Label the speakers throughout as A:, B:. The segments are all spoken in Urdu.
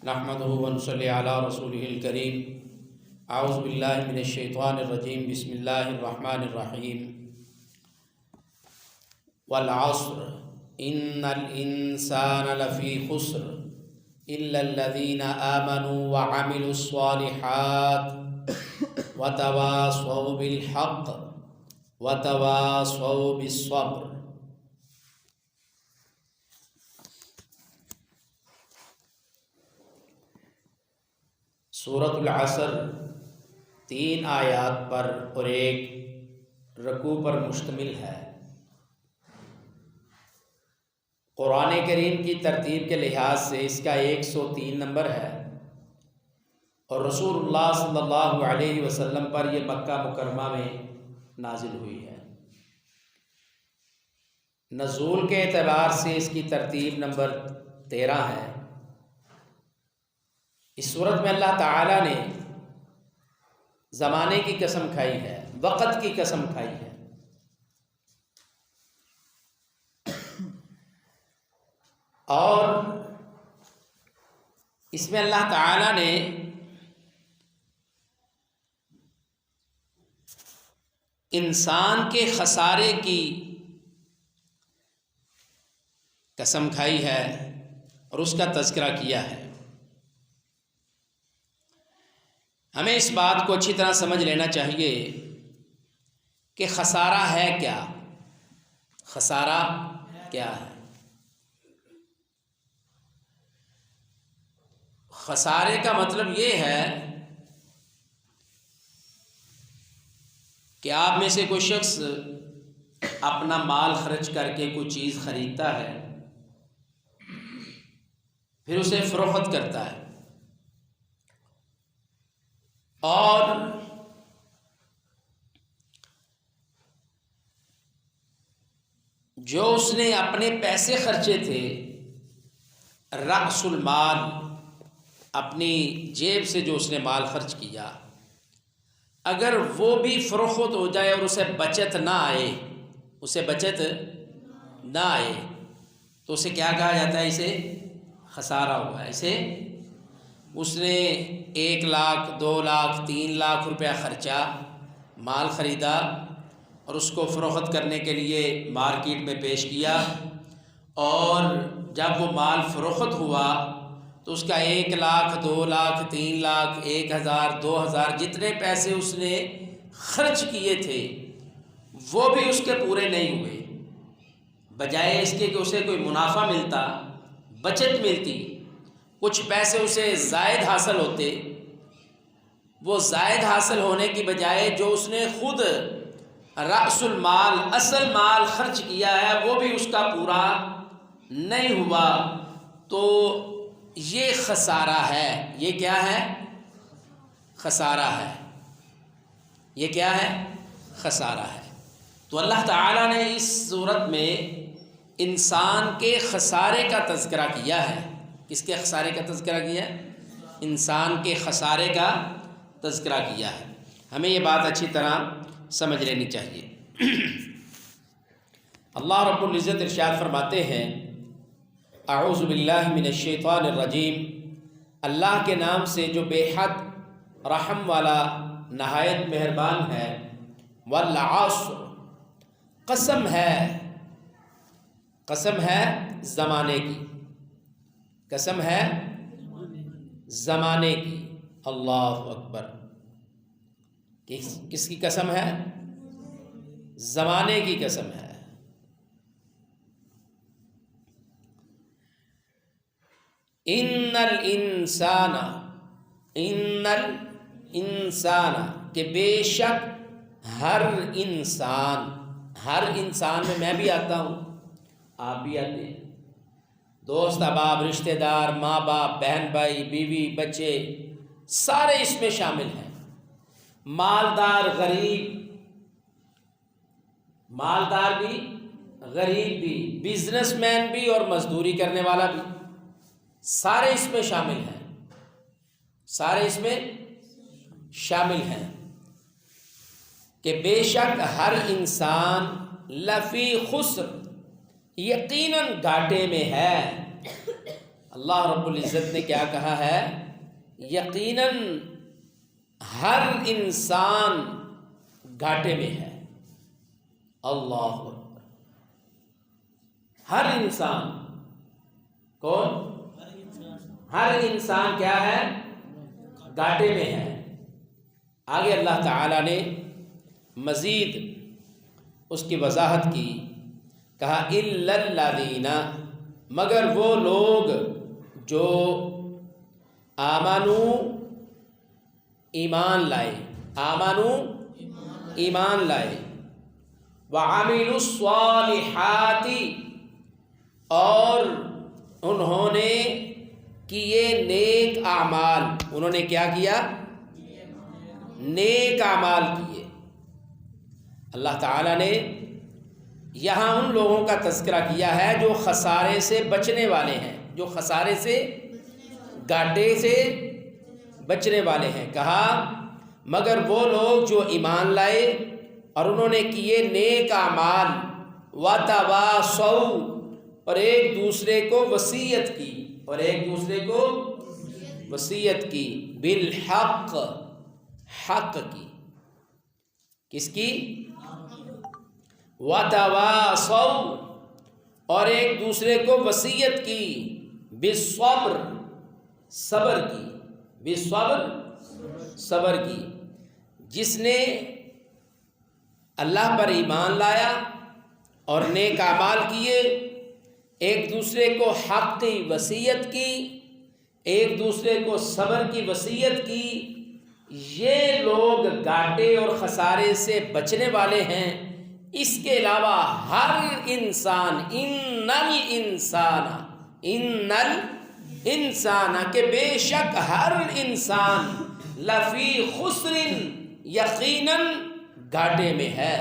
A: نحمده ونصلي على رسوله الكريم اعوذ باللہ من الشیطان الرجیم بسم اللہ الرحمن الرحیم والعصر ان الانسان لفی خسر الا الذین آمنوا وعملوا الصالحات وتواصوا بالحق وتواصوا بالصبر۔ سورۃ العصر 3 آیات پر اور ایک رکوع پر مشتمل ہے۔ قرآن کریم کی ترتیب کے لحاظ سے اس کا 103 نمبر ہے، اور رسول اللہ صلی اللہ علیہ وسلم پر یہ مکہ مکرمہ میں نازل ہوئی ہے۔ نزول کے اعتبار سے اس کی ترتیب نمبر 13 ہے۔ اس صورت میں اللہ تعالیٰ نے زمانے کی قسم کھائی ہے، وقت کی قسم کھائی ہے، اور اس میں اللہ تعالیٰ نے انسان کے خسارے کی قسم کھائی ہے اور اس کا تذکرہ کیا ہے۔ ہمیں اس بات کو اچھی طرح سمجھ لینا چاہیے کہ خسارہ ہے کیا، خسارہ کیا ہے۔ خسارے کا مطلب یہ ہے کہ آپ میں سے کوئی شخص اپنا مال خرچ کر کے کوئی چیز خریدتا ہے، پھر اسے فروخت کرتا ہے، اور جو اس نے اپنے پیسے خرچے تھے، رأس المال، اپنی جیب سے جو اس نے مال خرچ کیا، اگر وہ بھی فروخت ہو جائے اور اسے بچت نہ آئے، تو اسے کیا کہا جاتا ہے؟ اسے خسارہ ہوا ہے۔ اسے اس نے 1 لاکھ 2 لاکھ 3 لاکھ روپیہ خرچہ مال خریدا اور اس کو فروخت کرنے کے لیے مارکیٹ میں پیش کیا، اور جب وہ مال فروخت ہوا تو اس کا 1 لاکھ 2 لاکھ 3 لاکھ 1000 2000 جتنے پیسے اس نے خرچ کیے تھے وہ بھی اس کے پورے نہیں ہوئے۔ بجائے اس کے کہ اسے کوئی منافع ملتا، بچت ملتی، کچھ پیسے اسے زائد حاصل ہوتے، وہ زائد حاصل ہونے کی بجائے جو اس نے خود رأس المال، اصل مال خرچ کیا ہے، وہ بھی اس کا پورا نہیں ہوا۔ تو یہ خسارہ ہے۔ یہ کیا ہے؟ خسارہ ہے۔ یہ کیا ہے؟ خسارہ ہے۔ تو اللہ تعالیٰ نے اس صورت میں انسان کے خسارے کا تذکرہ کیا ہے۔ کس کے خسارے کا تذکرہ کیا ہے؟ انسان کے خسارے کا تذکرہ کیا ہے۔ ہمیں یہ بات اچھی طرح سمجھ لینی چاہیے۔ اللہ رب العزت ارشاد فرماتے ہیں، اعوذ باللہ من الشیطان الرجیم، اللہ کے نام سے جو بے حد رحم والا نہایت مہربان ہے، والعصر، قسم ہے زمانے کی، قسم ہے زمانے کی۔ اللہ اکبر۔ کس کی قسم ہے؟ زمانے کی قسم ہے۔ ان الانسان، کہ بے شک ہر انسان میں بھی آتا ہوں، آپ بھی آتے ہیں، دوست احباب رشتہ دار، ماں باپ، بہن بھائی، بیوی بچے، سارے اس میں شامل ہیں۔ مالدار بھی، غریب بھی، بزنس مین بھی اور مزدوری کرنے والا بھی، سارے اس میں شامل ہیں، سارے اس میں شامل ہیں کہ بے شک ہر انسان لفی خسر، یقیناً گھاٹے میں ہے۔ اللہ رب العزت نے کیا کہا ہے؟ یقیناً ہر انسان گھاٹے میں ہے۔ اللہ اکبر، ہر انسان، کون؟ ہر انسان کیا ہے؟ گھاٹے میں ہے۔ آگے اللہ تعالیٰ نے مزید اس کی وضاحت کی، کہا الا الذین، مگر وہ لوگ جو آمنو، ایمان لائے، آمنو ایمان لائے، وعملوا الصالحات، اور انہوں نے کیے نیک اعمال، انہوں نے کیا کیا؟ نیک اعمال کیے۔ اللہ تعالیٰ نے یہاں ان لوگوں کا تذکرہ کیا ہے جو خسارے سے بچنے والے ہیں، جو خسارے سے، گھاٹے سے بچنے والے ہیں۔ کہا مگر وہ لوگ جو ایمان لائے اور انہوں نے کیے نیک اعمال، وتواصوا، اور ایک دوسرے کو وصیت کی، اور ایک دوسرے کو وصیت کی، بالحق، حق کی، کس کی؟ وتواصوا، اور ایک دوسرے کو وصیت کی، بالصبر، صبر کی، بالصبر، صبر کی۔ جس نے اللہ پر ایمان لایا اور نیک اعمال کیے، ایک دوسرے کو حق کی وصیت کی، ایک دوسرے کو صبر کی وصیت کی، یہ لوگ گھاٹے اور خسارے سے بچنے والے ہیں۔ اس کے علاوہ ہر انسان، ان الانسان، کہ بے شک ہر انسان، لفی خسر، یقیناً گھاٹے میں ہے۔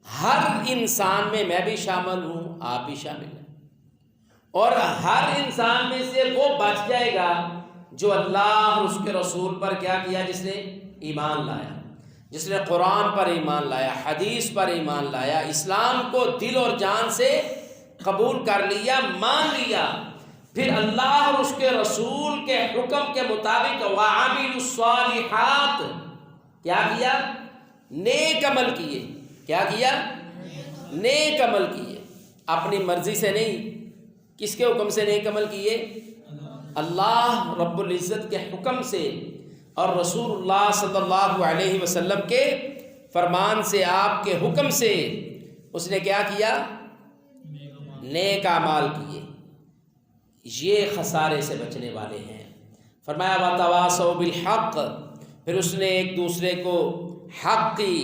A: ہر انسان میں میں بھی شامل ہوں، آپ بھی شامل ہیں، اور ہر انسان میں سے وہ بچ جائے گا جو اللہ اور اس کے رسول پر کیا کیا؟ جس نے ایمان لایا، جس نے قرآن پر ایمان لایا، حدیث پر ایمان لایا، اسلام کو دل اور جان سے قبول کر لیا، مان لیا، پھر اللہ اور اس کے رسول کے حکم کے مطابق وعملوا الصالحات، کیا کیا؟ نیک عمل کیے۔ کیا کیا؟ نیک عمل کیے، اپنی مرضی سے نہیں، کس کے حکم سے نیک عمل کیے؟ اللہ رب العزت کے حکم سے اور رسول اللہ صلی اللہ علیہ وسلم کے فرمان سے، آپ کے حکم سے اس نے کیا کیا؟ نیک اعمال کیے۔ یہ خسارے سے بچنے والے ہیں۔ فرمایا وتواصوا بالحق، پھر اس نے ایک دوسرے کو حق کی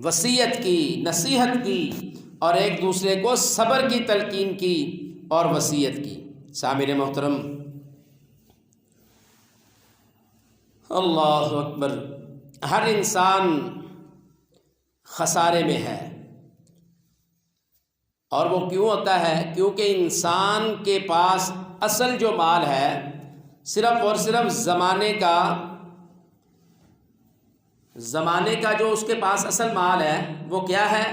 A: وصیت کی، نصیحت کی، اور ایک دوسرے کو صبر کی تلقین کی اور وصیت کی۔ سامعین محترم، اللہ اکبر، ہر انسان خسارے میں ہے، اور وہ کیوں ہوتا ہے؟ کیونکہ انسان کے پاس اصل جو مال ہے صرف اور صرف زمانے کا جو اس کے پاس اصل مال ہے وہ کیا ہے؟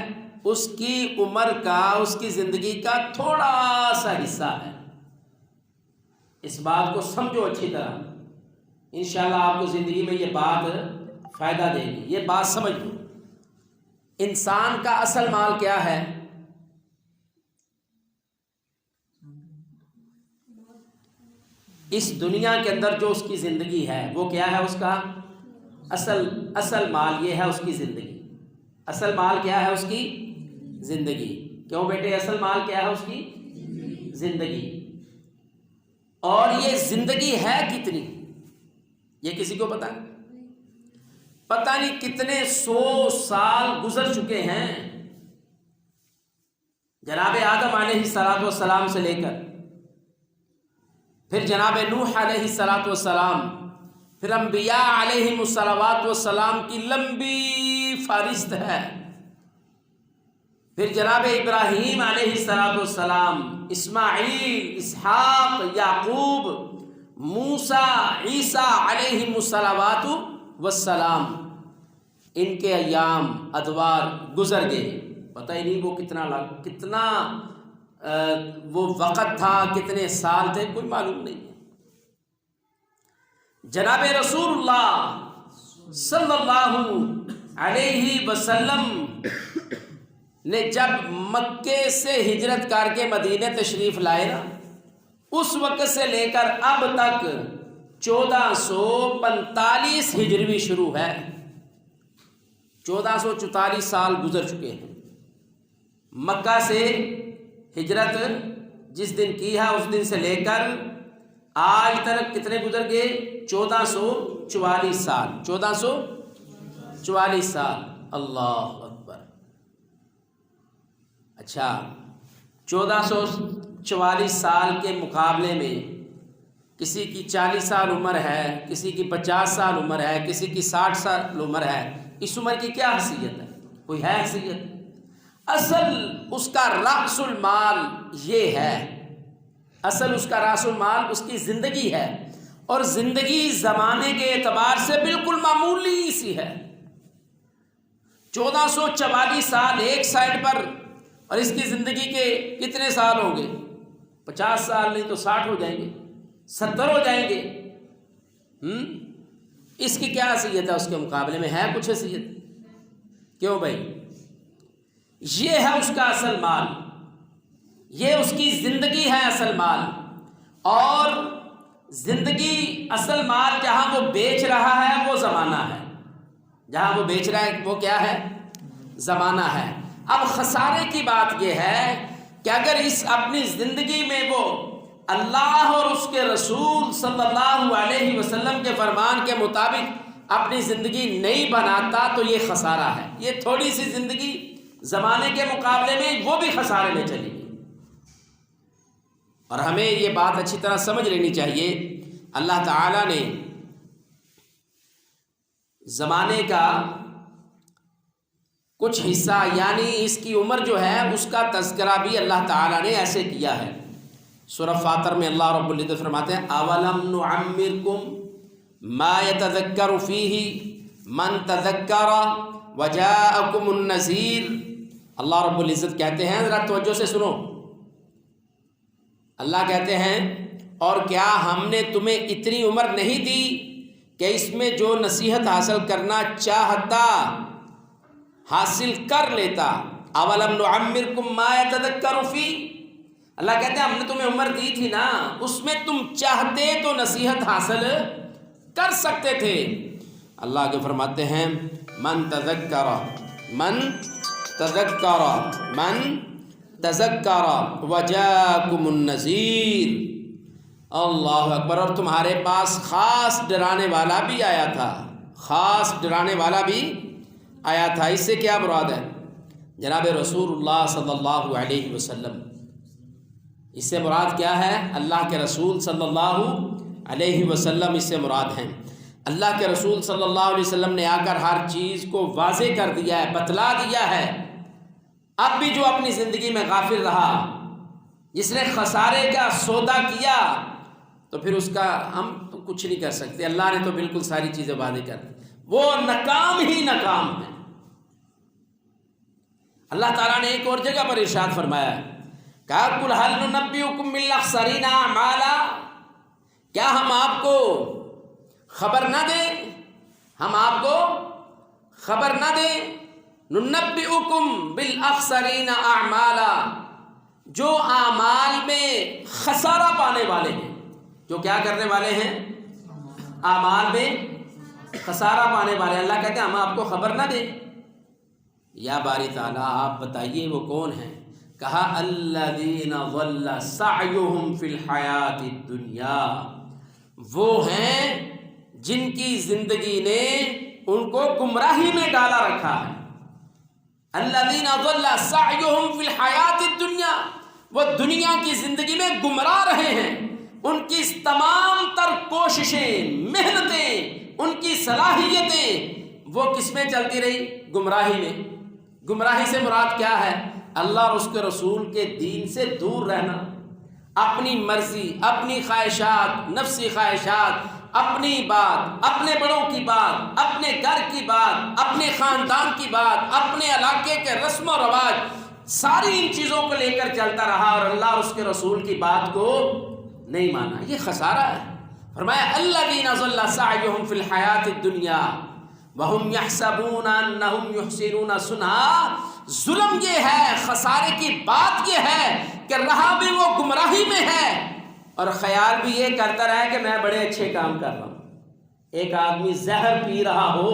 A: اس کی عمر کا، اس کی زندگی کا تھوڑا سا حصہ ہے۔ اس بات کو سمجھو اچھی طرح، انشاءاللہ آپ کو زندگی میں یہ بات فائدہ دے گی۔ یہ بات سمجھ لو، انسان کا اصل مال کیا ہے؟ اس دنیا کے اندر جو اس کی زندگی ہے وہ کیا ہے؟ اس کا اصل مال یہ ہے اس کی زندگی۔ اصل مال کیا ہے؟ اس کی زندگی۔ کیوں بیٹے؟ اصل مال کیا ہے؟ اس کی زندگی۔ اور یہ زندگی ہے کتنی؟ یہ کسی کو پتہ نہیں؟ پتہ نہیں کتنے 100 سال گزر چکے ہیں جناب آدم علیہ السلام سے لے کر، پھر جناب نوح علیہ السلام، پھر انبیاء علیہم السلام کی لمبی فہرست ہے، پھر جناب ابراہیم علیہ السلام، اسماعیل، اسحاق، یعقوب، موسیٰ، عیسیٰ علیہم السلام، ان کے ایام ادوار گزر گئے، پتہ ہی نہیں وہ کتنا وہ وقت تھا، کتنے سال تھے، کوئی معلوم نہیں ہے۔ جناب رسول اللہ صلی اللہ علیہ وسلم نے جب مکے سے ہجرت کر کے مدینے تشریف لائے نا، اس وقت سے لے کر اب تک 1445 ہجری شروع ہے، 1444 سال گزر چکے ہیں۔ مکہ سے ہجرت جس دن کی ہے اس دن سے لے کر آج تک کتنے گزر گئے؟ 1444 سال، 1444 سال۔ اللہ اکبر۔ اچھا، 1444 سال کے مقابلے میں کسی کی 40 سال عمر ہے، کسی کی 50 سال عمر ہے، کسی کی 60 سال عمر ہے، اس عمر کی کیا حیثیت ہے؟ کوئی ہے حیثیت؟ اصل اس کا رأس المال یہ ہے، اصل اس کا رأس المال اس کی زندگی ہے، اور زندگی زمانے کے اعتبار سے بالکل معمولی سی ہے۔ 1444 سال ایک سائڈ پر، اور اس کی زندگی کے کتنے سال ہوں گے؟ 50 سال نہیں تو 60 ہو جائیں گے، 70 ہو جائیں گے۔ اس کی کیا حیثیت ہے؟ اس کے مقابلے میں ہے کچھ حیثیت؟ کیوں بھائی؟ یہ ہے اس کا اصل مال، یہ اس کی زندگی ہے اصل مال، اور زندگی اصل مال جہاں وہ بیچ رہا ہے وہ زمانہ ہے، جہاں وہ بیچ رہا ہے وہ کیا ہے؟ زمانہ ہے۔ اب خسارے کی بات یہ ہے کہ اگر اس اپنی زندگی میں وہ اللہ اور اس کے رسول صلی اللہ علیہ وسلم کے فرمان کے مطابق اپنی زندگی نہیں بناتا تو یہ خسارہ ہے۔ یہ تھوڑی سی زندگی زمانے کے مقابلے میں وہ بھی خسارے میں چلی گئی، اور ہمیں یہ بات اچھی طرح سمجھ لینی چاہیے۔ اللہ تعالیٰ نے زمانے کا کچھ حصہ، یعنی اس کی عمر جو ہے اس کا تذکرہ بھی اللہ تعالیٰ نے ایسے کیا ہے۔ سورہ فاطر میں اللہ رب العزت فرماتے ہیں اولم نعمرکم ما یتذکر فیہ من تذکر وجاءکم النذیر۔ اللہ رب العزت کہتے ہیں، ذرا توجہ سے سنو، اللہ کہتے ہیں اور کیا ہم نے تمہیں اتنی عمر نہیں دی کہ اس میں جو نصیحت حاصل کرنا چاہتا حاصل کر لیتا؟ اولم نعمرکم ما یتذکر فیہ، اللہ کہتے ہیں ہم نے تمہیں عمر دی تھی نا، اس میں تم چاہتے تو نصیحت حاصل کر سکتے تھے۔ اللہ کے فرماتے ہیں من تذکر وجاءکم النذیر۔ اللہ اکبر۔ اور تمہارے پاس خاص ڈرانے والا بھی آیا تھا، خاص ڈرانے والا بھی آیا تھا۔ اس سے کیا مراد ہے؟ جناب رسول اللہ صلی اللہ علیہ وسلم، اس سے مراد کیا ہے؟ اللہ کے رسول صلی اللہ علیہ وسلم اس سے مراد ہیں۔ اللہ کے رسول صلی اللہ علیہ وسلم نے آ کر ہر چیز کو واضح کر دیا ہے، بتلا دیا ہے۔ اب بھی جو اپنی زندگی میں غافل رہا، جس نے خسارے کا سودا کیا، تو پھر اس کا ہم تو کچھ نہیں کر سکتے۔ اللہ نے تو بالکل ساری چیزیں واضح کر دی، وہ ناکام ہی ناکام ہے۔ اللہ تعالیٰ نے ایک اور جگہ پر ارشاد فرمایا ہے کہ قُلْ هَلْ نُنَبِّئُكُم بِالْأَخْسَرِينَ أَعْمَالًا، کیا ہم آپ کو خبر نہ دیں، ہم آپ کو خبر نہ دیں؟ نُنَبِّئُكُم بِالْأَخْسَرِينَ أَعْمَالًا، جو اعمال میں خسارہ پانے والے ہیں، جو کیا کرنے والے ہیں؟ اعمال میں خسارہ پانے والے۔ اللہ کہتے ہیں ہم آپ کو خبر نہ دیں؟ یا باری تعالیٰ آپ بتائیے وہ کون ہیں؟ کہا الذین ضل سعیہم فی الحیات الدنیا، وہ ہیں جن کی زندگی نے ان کو گمراہی میں ڈالا رکھا ہے۔ الذین ضل سعیہم فی الحیات الدنیا، وہ دنیا کی زندگی میں گمراہ رہے ہیں۔ ان کی تمام تر کوششیں، محنتیں، ان کی صلاحیتیں وہ کس میں چلتی رہی؟ گمراہی میں۔ گمراہی سے مراد کیا ہے؟ اللہ اور اس کے رسول کے دین سے دور رہنا، اپنی مرضی، اپنی خواہشات، نفسی خواہشات، اپنی بات، اپنے بڑوں کی بات، اپنے گھر کی بات، اپنے خاندان کی بات، اپنے علاقے کے رسم و رواج، ساری ان چیزوں کو لے کر چلتا رہا اور اللہ اور اس کے رسول کی بات کو نہیں مانا، یہ خسارہ ہے۔ فرمایا الذین ضل سعیہم فی الحیات الدنیا وہم یحسبون انہم یحسنون صنعا، ظلم یہ ہے، خسارے کی بات یہ ہے کہ رہا بھی وہ گمراہی میں ہے اور خیال بھی یہ کرتا رہا کہ میں بڑے اچھے کام کر رہا ہوں۔ ایک آدمی زہر پی رہا ہو،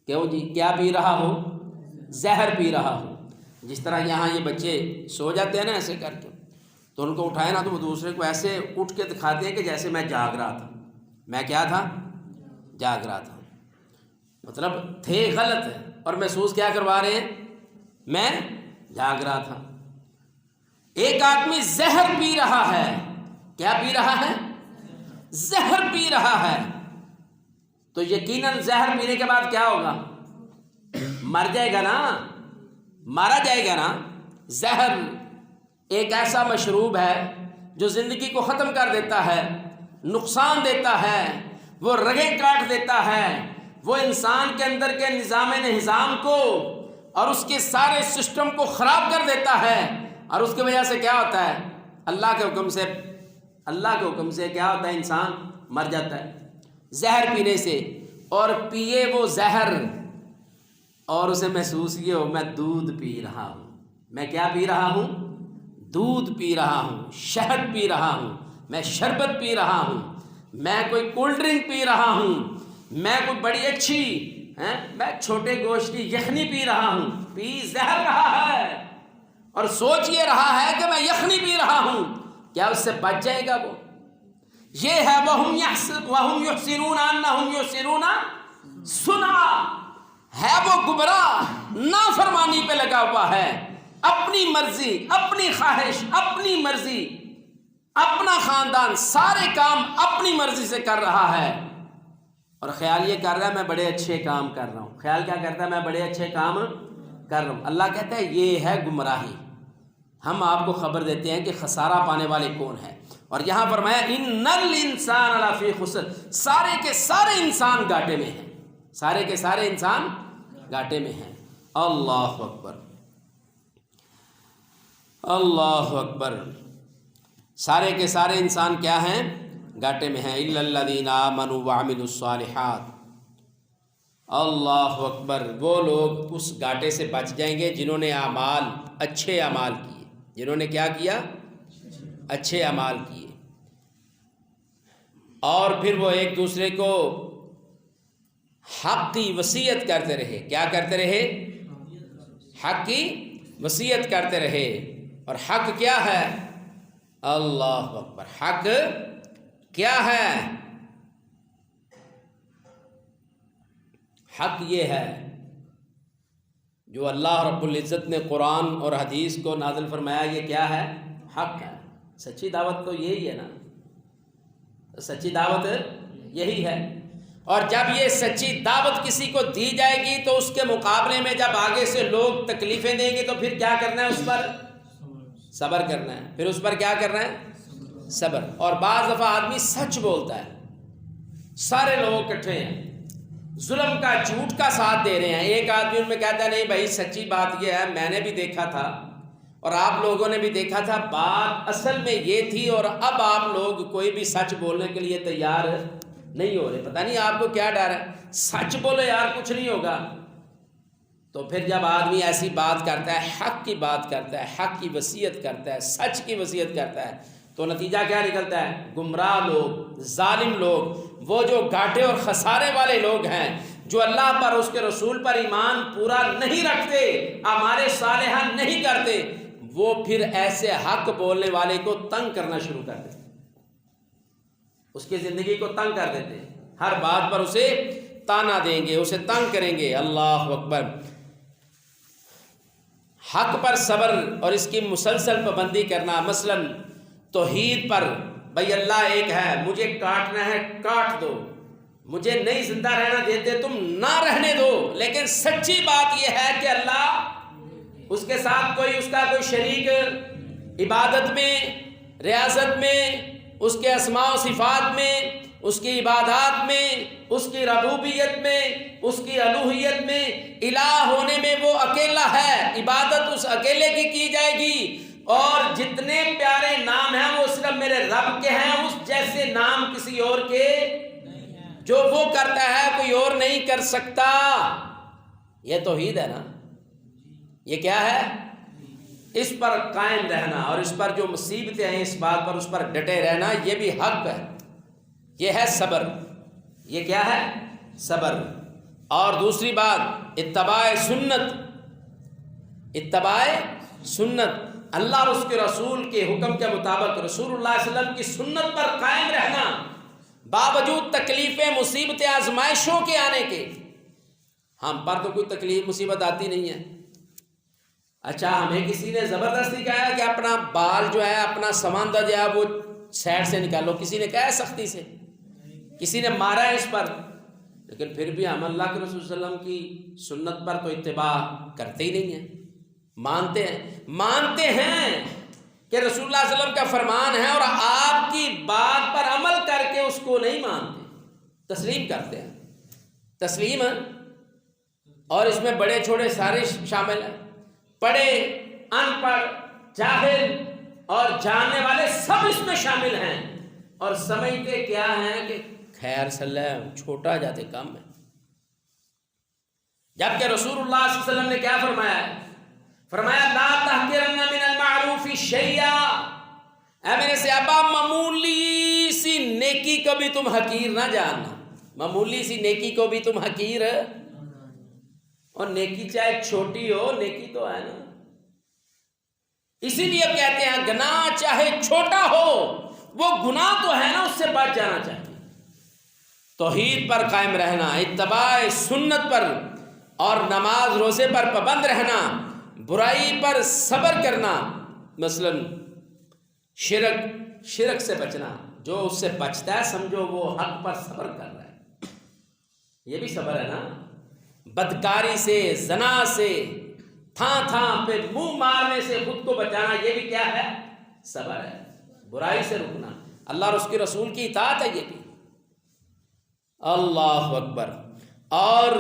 A: کیوں جی کیا پی رہا ہو؟ زہر پی رہا ہو۔ جس طرح یہاں یہ بچے سو جاتے ہیں نا ایسے کر کے، تو ان کو اٹھائے نا تو وہ دوسرے کو ایسے اٹھ کے دکھاتے ہیں کہ جیسے میں جاگ رہا تھا۔ میں کیا تھا؟ جاگ رہا تھا، مطلب تھے غلط ہے اور محسوس کیا کروا رہے ہیں؟ میں جاگ رہا تھا۔ ایک آدمی زہر پی رہا ہے، کیا پی رہا ہے؟ زہر پی رہا ہے، تو یقیناً زہر پینے کے بعد کیا ہوگا؟ مر جائے گا نا، مارا جائے گا نا۔ زہر ایک ایسا مشروب ہے جو زندگی کو ختم کر دیتا ہے، نقصان دیتا ہے، وہ رگیں کاٹ دیتا ہے، وہ انسان کے اندر کے نظام کو اور اس کے سارے سسٹم کو خراب کر دیتا ہے، اور اس کی وجہ سے کیا ہوتا ہے؟ اللہ کے حکم سے کیا ہوتا ہے؟ انسان مر جاتا ہے زہر پینے سے۔ اور پیے وہ زہر اور اسے محسوس یہ ہو میں دودھ پی رہا ہوں۔ میں کیا پی رہا ہوں؟ دودھ پی رہا ہوں، شہد پی رہا ہوں، میں شربت پی رہا ہوں، میں کوئی کولڈ ڈرنک پی رہا ہوں، میں کوئی بڑی اچھی میں چھوٹے گوشت کی یخنی پی رہا ہوں۔ پی زہر رہا ہے اور سوچ یہ رہا ہے کہ میں یخنی پی رہا ہوں، کیا اس سے بچ جائے گا وہ؟ یہ ہے وَهُمْ يُحْسِنُونَ أَنَّهُمْ يُحْسِنُونَ صُنْعًا، ہے وہ گمراہ، نافرمانی پہ لگا ہوا ہے، اپنی مرضی، اپنی خواہش، اپنی مرضی، اپنا خاندان، سارے کام اپنی مرضی سے کر رہا ہے اور خیال یہ کر رہا ہے میں بڑے اچھے کام کر رہا ہوں۔ خیال کیا کرتا ہے؟ میں بڑے اچھے کام کر رہا ہوں۔ اللہ کہتا ہے یہ ہے گمراہی۔ ہم آپ کو خبر دیتے ہیں کہ خسارہ پانے والے کون ہیں، اور یہاں فرمایا ان الانسان لفی خسر، سارے کے سارے انسان گھاٹے میں ہیں، سارے کے سارے انسان گھاٹے میں ہیں۔ اللہ اکبر، اللہ اکبر، سارے کے سارے انسان کیا ہیں؟ گھاٹے میں ہیں۔ الا الذین آمنوا وعملوا الصالحات، اللہ اکبر، وہ لوگ اس گھاٹے سے بچ جائیں گے جنہوں نے اعمال، اچھے اعمال کیے، جنہوں نے کیا کیا؟ اچھے اعمال کیے، اور پھر وہ ایک دوسرے کو حق کی وصیت کرتے رہے۔ کیا کرتے رہے؟ حق کی وصیت کرتے رہے۔ اور حق کیا ہے؟ اللہ اکبر، حق کیا ہے؟ حق یہ ہے جو اللہ رب العزت نے قرآن اور حدیث کو نازل فرمایا، یہ کیا ہے؟ حق ہے۔ سچی دعوت تو یہی ہے نا، سچی دعوت یہی ہے۔ اور جب یہ سچی دعوت کسی کو دی جائے گی تو اس کے مقابلے میں جب آگے سے لوگ تکلیفیں دیں گے تو پھر کیا کرنا ہے؟ اس پر صبر کرنا ہے۔ پھر اس پر کیا کرنا ہے؟ صبر۔ اور بعض دفعہ آدمی سچ بولتا ہے، سارے لوگ اکٹھے ہیں، ظلم کا، جھوٹ کا ساتھ دے رہے ہیں، ایک آدمی ان میں کہتا ہے نہیں بھائی سچی بات یہ ہے، میں نے بھی دیکھا تھا اور آپ لوگوں نے بھی دیکھا تھا، بات اصل میں یہ تھی، اور اب آپ لوگ کوئی بھی سچ بولنے کے لیے تیار نہیں ہو رہے، پتہ نہیں آپ کو کیا ڈر ہے، سچ بولو یار کچھ نہیں ہوگا۔ تو پھر جب آدمی ایسی بات کرتا ہے، حق کی بات کرتا ہے، حق کی وصیت کرتا ہے، سچ کی وصیت کرتا ہے، تو نتیجہ کیا نکلتا ہے؟ گمراہ لوگ، ظالم لوگ، وہ جو گھاٹے اور خسارے والے لوگ ہیں، جو اللہ پر، اس کے رسول پر ایمان پورا نہیں رکھتے، اعمال صالحہ نہیں کرتے، وہ پھر ایسے حق بولنے والے کو تنگ کرنا شروع کر دیتے، اس کی زندگی کو تنگ کر دیتے، ہر بات پر اسے تانا دیں گے، اسے تنگ کریں گے۔ اللہ اکبر۔ حق پر صبر اور اس کی مسلسل پابندی کرنا، مثلا توحید پر، بھئی اللہ ایک ہے، مجھے کاٹنا ہے کاٹ دو، مجھے نہیں زندہ رہنا دیتے تم نہ رہنے دو، لیکن سچی بات یہ ہے کہ اللہ، اس کے ساتھ کوئی، اس کا کوئی شریک عبادت میں، ریاضت میں، اس کے اسماء و صفات میں، اس کی عبادات میں، اس کی ربوبیت میں، اس کی الوہیت میں، الہ ہونے میں وہ اکیلا ہے، عبادت اس اکیلے کی جائے گی، اور جتنے پیارے نام ہیں وہ صرف میرے رب کے ہیں، اس جیسے نام کسی اور کے جو وہ کرتا ہے کوئی اور نہیں کر سکتا۔ یہ توحید ہے نا، یہ کیا ہے؟ اس پر قائم رہنا، اور اس پر جو مصیبتیں ہیں اس بات پر اس پر ڈٹے رہنا، یہ بھی حق ہے، یہ ہے صبر۔ یہ کیا ہے؟ صبر۔ اور دوسری بات اتباع سنت، اتباع سنت، اللہ اور اس کے رسول کے حکم کے مطابق رسول اللہ صلی اللہ علیہ وسلم کی سنت پر قائم رہنا، باوجود تکلیفیں، مصیبتیں، آزمائشوں کے آنے کے۔ ہم پر تو کوئی تکلیف مصیبت آتی نہیں ہے۔ اچھا ہمیں کسی نے زبردستی کہا کہ اپنا بال جو ہے، اپنا سماندہ جو ہے وہ سائڈ سے نکالو، کسی نے کہا ہے سختی سے، کسی نے مارا ہے اس پر، لیکن پھر بھی ہم اللہ کے رسول صلی اللہ علیہ وسلم کی سنت پر تو اتباع کرتے ہی نہیں ہیں، مانتے ہیں کہ رسول اللہ صلی اللہ علیہ وسلم کا فرمان ہے، اور آپ کی بات پر عمل کر کے اس کو نہیں مانتے، تسلیم کرتے ہیں، تسلیم ہے۔ اور اس میں بڑے چھوٹے سارے شامل ہیں، پڑھے، ان پڑھ، جاہل اور جاننے والے سب اس میں شامل ہیں، اور سمجھتے کیا ہیں کہ خیر صلی اللہ چھوٹا جاتے کم ہے، جبکہ رسول اللہ صلی اللہ علیہ وسلم نے کیا فرمایا ہے؟ فرمایا لا تحقرن من المعروف شیئا، اے میرے صحابہ معمولی سی نیکی کو بھی تم حقیر نہ جاننا، معمولی سی نیکی کو بھی تم حقیر، اور نیکی چاہے چھوٹی ہو نیکی تو ہے نا، اسی لیے کہتے ہیں گناہ چاہے چھوٹا ہو وہ گناہ تو ہے نا، اس سے بچ جانا چاہیے۔ توحید پر قائم رہنا، اتباع سنت پر اور نماز روزے پر پابند رہنا، برائی پر صبر کرنا، مثلا شرک سے بچنا، جو اس سے بچتا ہے سمجھو وہ حق پر صبر کر رہا ہے، یہ بھی صبر ہے نا۔ بدکاری سے، زنا سے، تھاں پہ منہ مارنے سے خود کو بچانا، یہ بھی کیا ہے؟ صبر ہے۔ برائی سے رکنا، اللہ اور اس کے رسول کی اطاعت ہے یہ بھی۔ اللہ اکبر۔ اور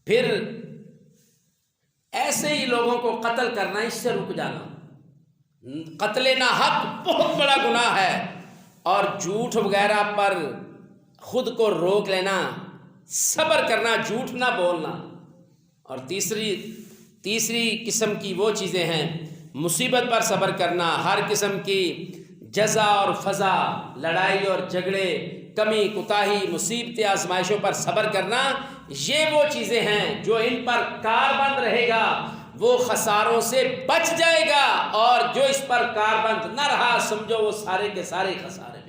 A: پھر ایسے ہی لوگوں کو قتل کرنا، اس سے رک جانا، قتل ناحق بہت بڑا گناہ ہے، اور جھوٹ وغیرہ پر خود کو روک لینا، صبر کرنا، جھوٹ نہ بولنا۔ اور تیسری قسم کی وہ چیزیں ہیں، مصیبت پر صبر کرنا، ہر قسم کی جزا اور فضا، لڑائی اور جھگڑے، کمی کوتاہی، مصیبتیں، آزمائشوں پر صبر کرنا، یہ وہ چیزیں ہیں جو ان پر کاربند رہے گا وہ خساروں سے بچ جائے گا، اور جو اس پر کاربند نہ رہا سمجھو وہ سارے کے سارے خسارے۔